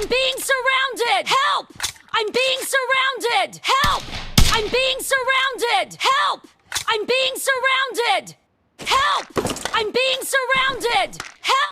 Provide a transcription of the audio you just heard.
I'm being surrounded! Help! I'm being surrounded! Help! I'm being surrounded! Help! I'm being surrounded! Help! I'm being surrounded! Help!